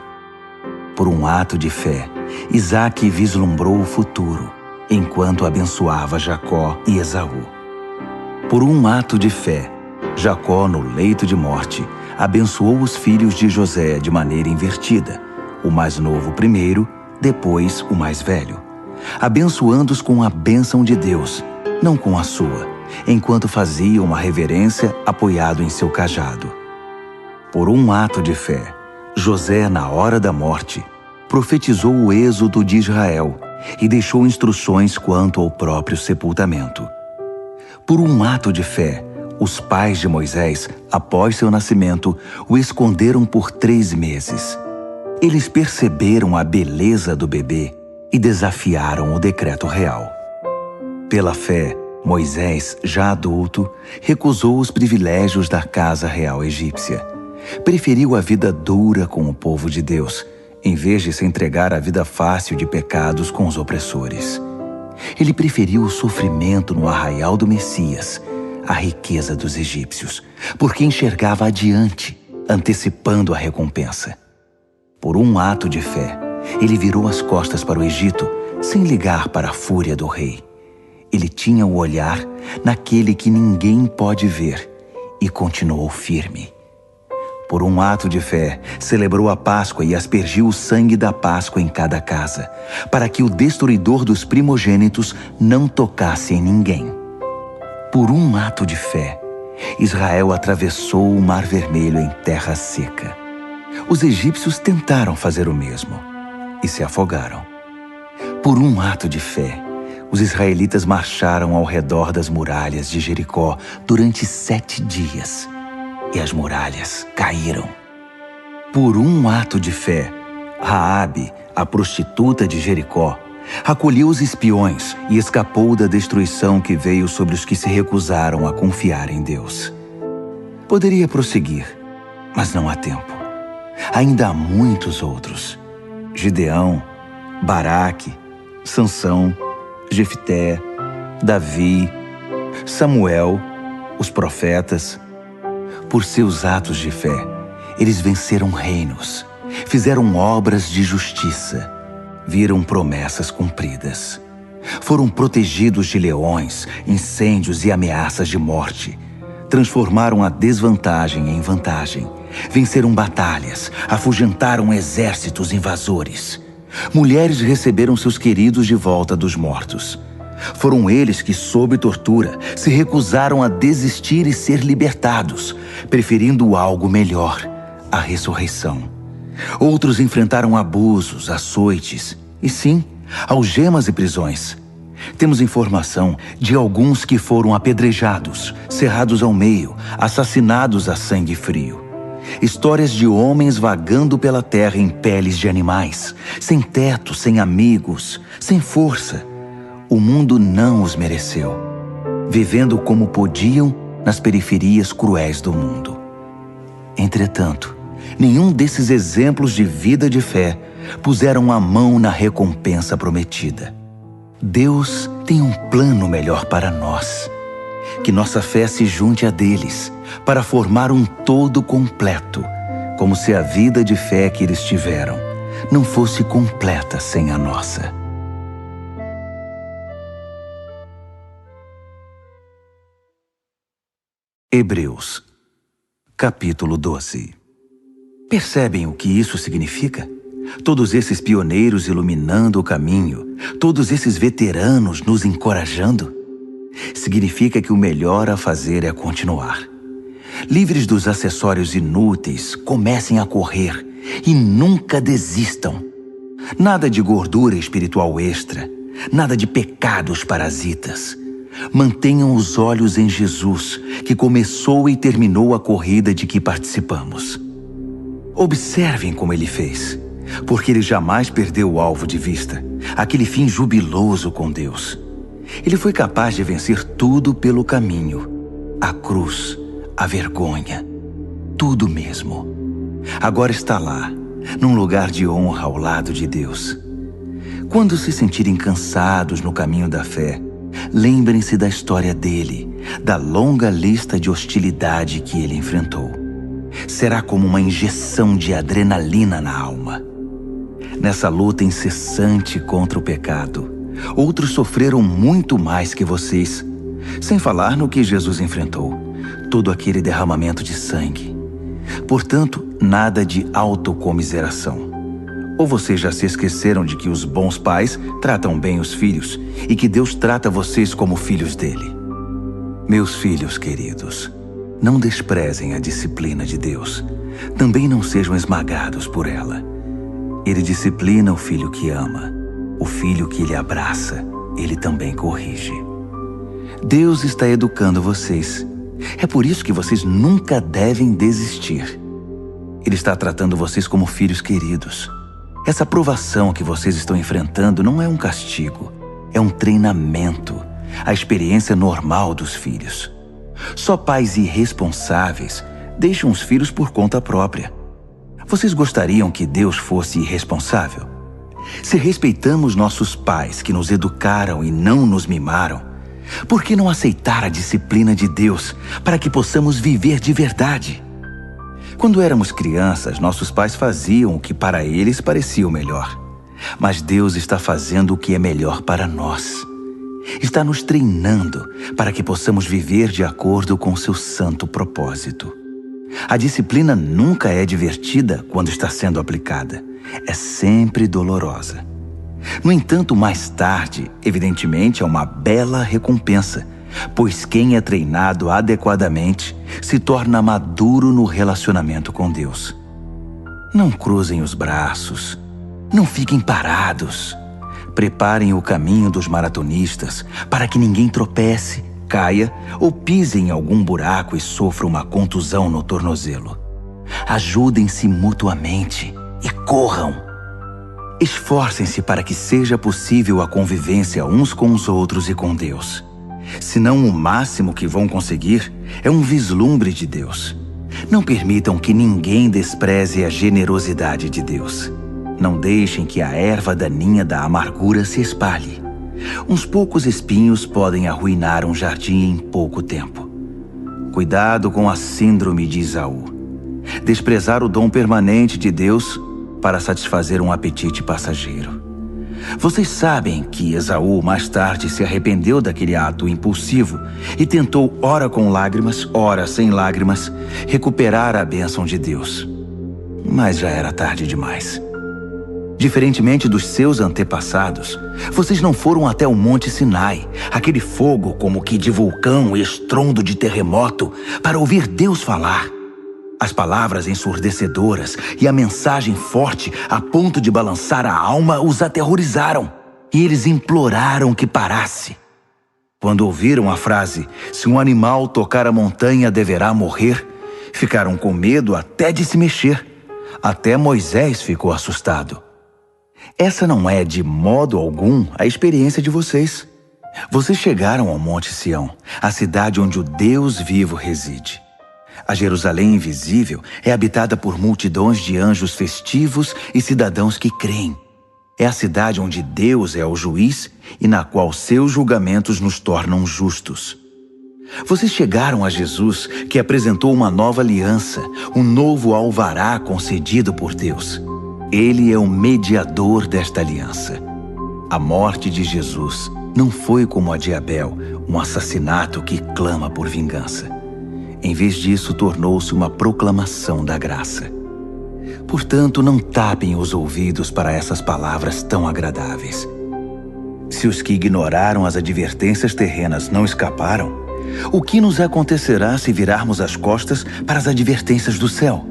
Por um ato de fé, Isaque vislumbrou o futuro, enquanto abençoava Jacó e Esaú. Por um ato de fé, Jacó, no leito de morte, abençoou os filhos de José de maneira invertida, o mais novo primeiro, depois o mais velho, abençoando-os com a bênção de Deus, não com a sua, enquanto fazia uma reverência apoiado em seu cajado. Por um ato de fé, José, na hora da morte, profetizou o êxodo de Israel e deixou instruções quanto ao próprio sepultamento. Por um ato de fé, os pais de Moisés, após seu nascimento, o esconderam por 3 meses. Eles perceberam a beleza do bebê e desafiaram o decreto real. Pela fé, Moisés, já adulto, recusou os privilégios da casa real egípcia. Preferiu a vida dura com o povo de Deus, em vez de se entregar à vida fácil de pecados com os opressores. Ele preferiu o sofrimento no arraial do Messias, a riqueza dos egípcios, porque enxergava adiante, antecipando a recompensa. Por um ato de fé, ele virou as costas para o Egito, sem ligar para a fúria do rei. Ele tinha o olhar naquele que ninguém pode ver e continuou firme. Por um ato de fé, celebrou a Páscoa e aspergiu o sangue da Páscoa em cada casa, para que o destruidor dos primogênitos não tocasse em ninguém. Por um ato de fé, Israel atravessou o Mar Vermelho em terra seca. Os egípcios tentaram fazer o mesmo e se afogaram. Por um ato de fé, os israelitas marcharam ao redor das muralhas de Jericó durante 7 dias. E as muralhas caíram. Por um ato de fé, Raabe, a prostituta de Jericó, acolheu os espiões e escapou da destruição que veio sobre os que se recusaram a confiar em Deus. Poderia prosseguir, mas não há tempo. Ainda há muitos outros: Gideão, Baraque, Sansão, Jefté, Davi, Samuel, os profetas. Por seus atos de fé, eles venceram reinos, fizeram obras de justiça, viram promessas cumpridas. Foram protegidos de leões, incêndios e ameaças de morte. Transformaram a desvantagem em vantagem. Venceram batalhas, afugentaram exércitos invasores. Mulheres receberam seus queridos de volta dos mortos. Foram eles que, sob tortura, se recusaram a desistir e ser libertados, preferindo algo melhor, a ressurreição. Outros enfrentaram abusos, açoites e, sim, algemas e prisões. Temos informação de alguns que foram apedrejados, cerrados ao meio, assassinados a sangue frio. Histórias de homens vagando pela terra em peles de animais, sem teto, sem amigos, sem força. O mundo não os mereceu, vivendo como podiam nas periferias cruéis do mundo. Entretanto, nenhum desses exemplos de vida de fé puseram a mão na recompensa prometida. Deus tem um plano melhor para nós. Que nossa fé se junte a deles para formar um todo completo, como se a vida de fé que eles tiveram não fosse completa sem a nossa. Hebreus, capítulo 12. Percebem o que isso significa? Todos esses pioneiros iluminando o caminho, todos esses veteranos nos encorajando? Significa que o melhor a fazer é continuar. Livres dos acessórios inúteis, comecem a correr e nunca desistam. Nada de gordura espiritual extra, nada de pecados parasitas. Mantenham os olhos em Jesus, que começou e terminou a corrida de que participamos. Observem como ele fez, porque ele jamais perdeu o alvo de vista, aquele fim jubiloso com Deus. Ele foi capaz de vencer tudo pelo caminho, a cruz, a vergonha, tudo mesmo. Agora está lá, num lugar de honra ao lado de Deus. Quando se sentirem cansados no caminho da fé, Lembrem-se da história dele, da longa lista de hostilidade que ele enfrentou. Será como uma injeção de adrenalina na alma. Nessa luta incessante contra o pecado, outros sofreram muito mais que vocês, sem falar no que Jesus enfrentou, todo aquele derramamento de sangue. Portanto, nada de autocomiseração. Ou vocês já se esqueceram de que os bons pais tratam bem os filhos e que Deus trata vocês como filhos dele? Meus filhos queridos, não desprezem a disciplina de Deus. Também não sejam esmagados por ela. Ele disciplina o filho que ama. O filho que ele abraça, ele também corrige. Deus está educando vocês. É por isso que vocês nunca devem desistir. Ele está tratando vocês como filhos queridos. Essa provação que vocês estão enfrentando não é um castigo, é um treinamento, a experiência normal dos filhos. Só pais irresponsáveis deixam os filhos por conta própria. Vocês gostariam que Deus fosse irresponsável? Se respeitamos nossos pais que nos educaram e não nos mimaram, por que não aceitar a disciplina de Deus para que possamos viver de verdade? Quando éramos crianças, nossos pais faziam o que para eles parecia o melhor. Mas Deus está fazendo o que é melhor para nós. Está nos treinando para que possamos viver de acordo com seu santo propósito. A disciplina nunca é divertida quando está sendo aplicada. É sempre dolorosa. No entanto, mais tarde, evidentemente, é uma bela recompensa, pois quem é treinado adequadamente se torna maduro no relacionamento com Deus. Não cruzem os braços. Não fiquem parados. Preparem o caminho dos maratonistas para que ninguém tropece, caia ou pise em algum buraco e sofra uma contusão no tornozelo. Ajudem-se mutuamente e corram. Esforcem-se para que seja possível a convivência uns com os outros e com Deus. Senão o máximo que vão conseguir é um vislumbre de Deus. Não permitam que ninguém despreze a generosidade de Deus. Não deixem que a erva daninha da amargura se espalhe. Uns poucos espinhos podem arruinar um jardim em pouco tempo. Cuidado com a síndrome de Esaú. Desprezar o dom permanente de Deus para satisfazer um apetite passageiro. Vocês sabem que Esaú mais tarde se arrependeu daquele ato impulsivo e tentou, ora com lágrimas, ora sem lágrimas, recuperar a bênção de Deus. Mas já era tarde demais. Diferentemente dos seus antepassados, vocês não foram até o Monte Sinai, aquele fogo como que de vulcão e estrondo de terremoto, para ouvir Deus falar. As palavras ensurdecedoras e a mensagem forte a ponto de balançar a alma os aterrorizaram, e eles imploraram que parasse. Quando ouviram a frase, se um animal tocar a montanha deverá morrer, ficaram com medo até de se mexer. Até Moisés ficou assustado. Essa não é, de modo algum, a experiência de vocês. Vocês chegaram ao Monte Sião, a cidade onde o Deus vivo reside. A Jerusalém invisível é habitada por multidões de anjos festivos e cidadãos que creem. É a cidade onde Deus é o juiz e na qual seus julgamentos nos tornam justos. Vocês chegaram a Jesus, que apresentou uma nova aliança, um novo alvará concedido por Deus. Ele é o mediador desta aliança. A morte de Jesus não foi como a de Abel, um assassinato que clama por vingança. Em vez disso, tornou-se uma proclamação da graça. Portanto, não tapem os ouvidos para essas palavras tão agradáveis. Se os que ignoraram as advertências terrenas não escaparam, o que nos acontecerá se virarmos as costas para as advertências do céu?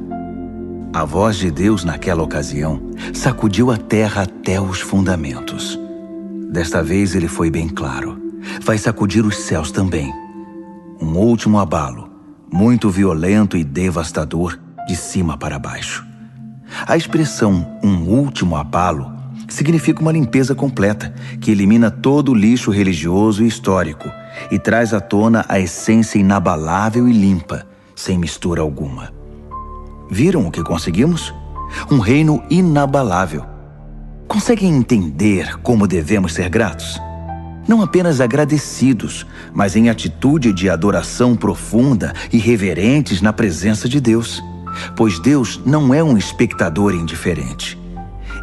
A voz de Deus naquela ocasião sacudiu a terra até os fundamentos. Desta vez ele foi bem claro. Vai sacudir os céus também. Um último abalo, muito violento e devastador, de cima para baixo. A expressão "um último abalo" significa uma limpeza completa, que elimina todo o lixo religioso e histórico e traz à tona a essência inabalável e limpa, sem mistura alguma. Viram o que conseguimos? Um reino inabalável. Conseguem entender como devemos ser gratos? Não apenas agradecidos, mas em atitude de adoração profunda e reverentes na presença de Deus. Pois Deus não é um espectador indiferente.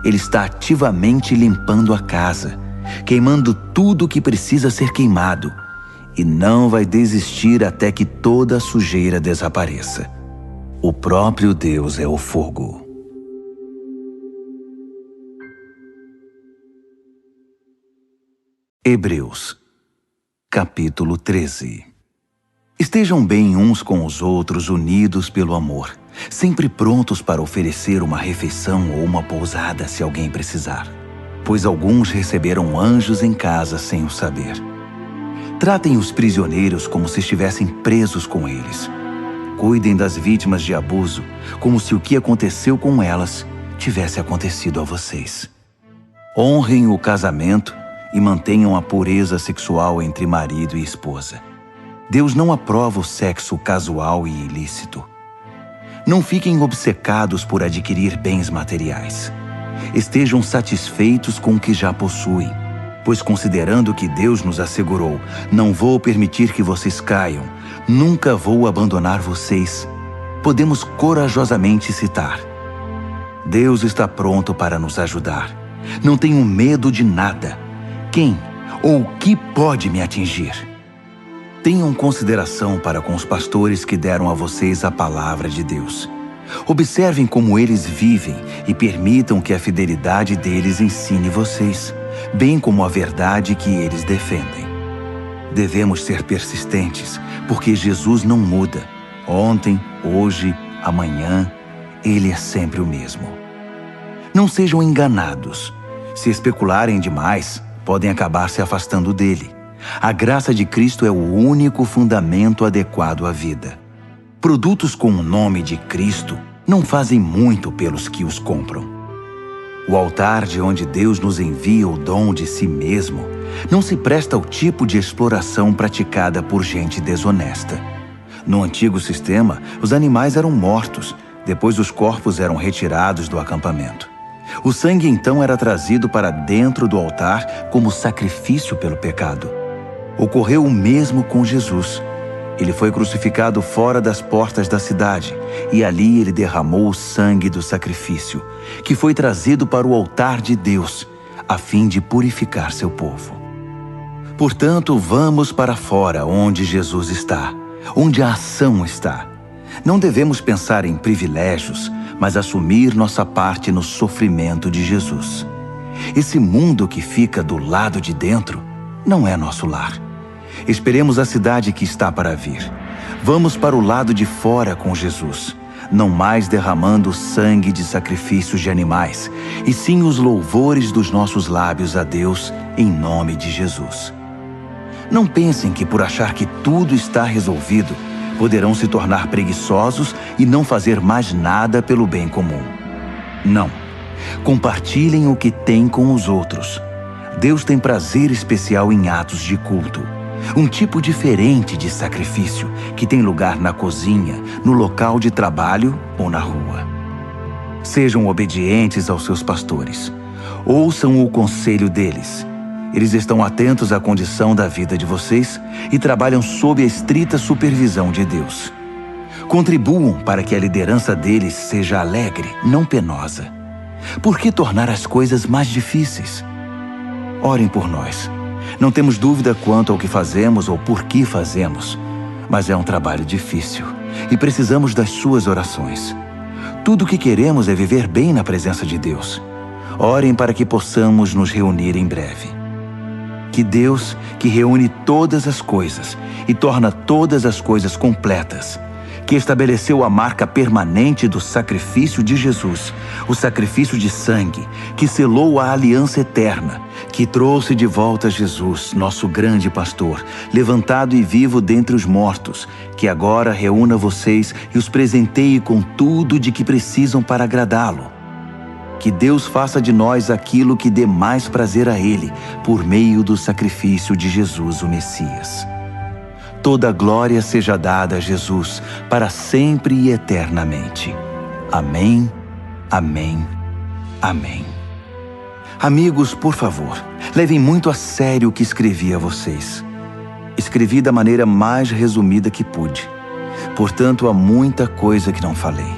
Ele está ativamente limpando a casa, queimando tudo o que precisa ser queimado, e não vai desistir até que toda a sujeira desapareça. O próprio Deus é o fogo. Hebreus, capítulo 13. Estejam bem uns com os outros, unidos pelo amor, sempre prontos para oferecer uma refeição ou uma pousada se alguém precisar, pois alguns receberam anjos em casa sem o saber. Tratem os prisioneiros como se estivessem presos com eles. Cuidem das vítimas de abuso como se o que aconteceu com elas tivesse acontecido a vocês. Honrem o casamento e mantenham a pureza sexual entre marido e esposa. Deus não aprova o sexo casual e ilícito. Não fiquem obcecados por adquirir bens materiais. Estejam satisfeitos com o que já possuem, pois considerando que Deus nos assegurou, não vou permitir que vocês caiam, nunca vou abandonar vocês, podemos corajosamente citar: Deus está pronto para nos ajudar. Não tenho medo de nada. Quem ou o que pode me atingir? Tenham consideração para com os pastores que deram a vocês a palavra de Deus. Observem como eles vivem e permitam que a fidelidade deles ensine vocês, bem como a verdade que eles defendem. Devemos ser persistentes, porque Jesus não muda. Ontem, hoje, amanhã, Ele é sempre o mesmo. Não sejam enganados. Se especularem demais, podem acabar se afastando dele. A graça de Cristo é o único fundamento adequado à vida. Produtos com o nome de Cristo não fazem muito pelos que os compram. O altar de onde Deus nos envia o dom de si mesmo não se presta ao tipo de exploração praticada por gente desonesta. No antigo sistema, os animais eram mortos, depois os corpos eram retirados do acampamento. O sangue então era trazido para dentro do altar como sacrifício pelo pecado. Ocorreu o mesmo com Jesus. Ele foi crucificado fora das portas da cidade, e ali ele derramou o sangue do sacrifício, que foi trazido para o altar de Deus, a fim de purificar seu povo. Portanto, vamos para fora onde Jesus está, onde a ação está. Não devemos pensar em privilégios, mas assumir nossa parte no sofrimento de Jesus. Esse mundo que fica do lado de dentro não é nosso lar. Esperemos a cidade que está para vir. Vamos para o lado de fora com Jesus, não mais derramando sangue de sacrifícios de animais, e sim os louvores dos nossos lábios a Deus em nome de Jesus. Não pensem que por achar que tudo está resolvido, poderão se tornar preguiçosos e não fazer mais nada pelo bem comum. Não. Compartilhem o que têm com os outros. Deus tem prazer especial em atos de culto. Um tipo diferente de sacrifício que tem lugar na cozinha, no local de trabalho ou na rua. Sejam obedientes aos seus pastores. Ouçam o conselho deles. Eles estão atentos à condição da vida de vocês e trabalham sob a estrita supervisão de Deus. Contribuam para que a liderança deles seja alegre, não penosa. Por que tornar as coisas mais difíceis? Orem por nós. Não temos dúvida quanto ao que fazemos ou por que fazemos, mas é um trabalho difícil e precisamos das suas orações. Tudo o que queremos é viver bem na presença de Deus. Orem para que possamos nos reunir em breve. Que Deus, que reúne todas as coisas e torna todas as coisas completas, que estabeleceu a marca permanente do sacrifício de Jesus, o sacrifício de sangue, que selou a aliança eterna, que trouxe de volta Jesus, nosso grande pastor, levantado e vivo dentre os mortos, que agora reúna vocês e os presenteie com tudo de que precisam para agradá-lo. Que Deus faça de nós aquilo que dê mais prazer a Ele, por meio do sacrifício de Jesus, o Messias. Toda glória seja dada a Jesus, para sempre e eternamente. Amém, amém, amém. Amigos, por favor, Levem muito a sério o que escrevi a vocês. Escrevi da maneira mais resumida que pude. Portanto, há muita coisa que não falei.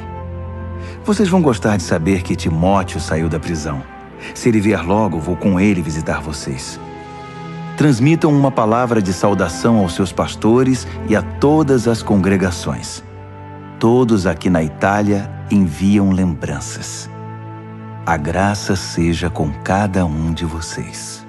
Vocês vão gostar de saber que Timóteo saiu da prisão. Se ele vier logo, vou com ele visitar vocês. Transmitam uma palavra de saudação aos seus pastores e a todas as congregações. Todos aqui na Itália enviam lembranças. A graça seja com cada um de vocês.